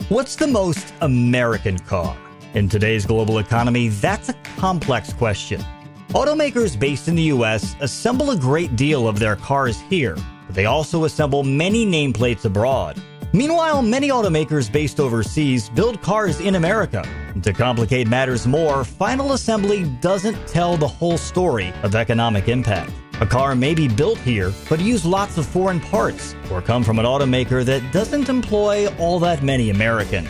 What's the most American car? In today's global economy, that's a complex question. Automakers based in the U.S. assemble a great deal of their cars here, but they also assemble many nameplates abroad. Meanwhile, many automakers based overseas build cars in America. And to complicate matters more, final assembly doesn't tell the whole story of economic impact. A car may be built here, but use lots of foreign parts, or come from an automaker that doesn't employ all that many Americans.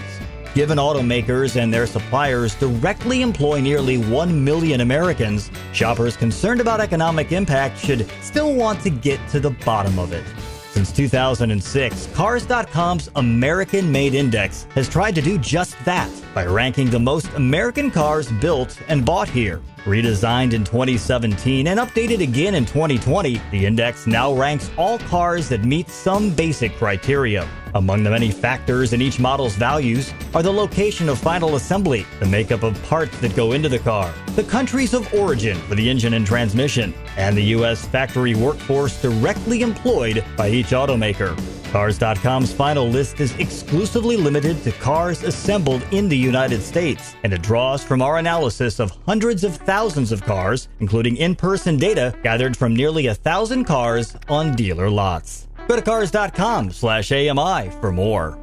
Given automakers and their suppliers directly employ nearly 1 million Americans, shoppers concerned about economic impact should still want to get to the bottom of it. Since 2006, Cars.com's American-Made Index has tried to do just that by ranking the most American cars built and bought here. Redesigned in 2017 and updated again in 2020, the index now ranks all cars that meet some basic criteria. Among the many factors in each model's values are the location of final assembly, the makeup of parts that go into the car, the countries of origin for the engine and transmission, and the U.S. factory workforce directly employed by each automaker. Cars.com's final list is exclusively limited to cars assembled in the United States, and it draws from our analysis of hundreds of thousands of cars, including in-person data gathered from nearly 1,000 cars on dealer lots. Go to Cars.com/AMI for more.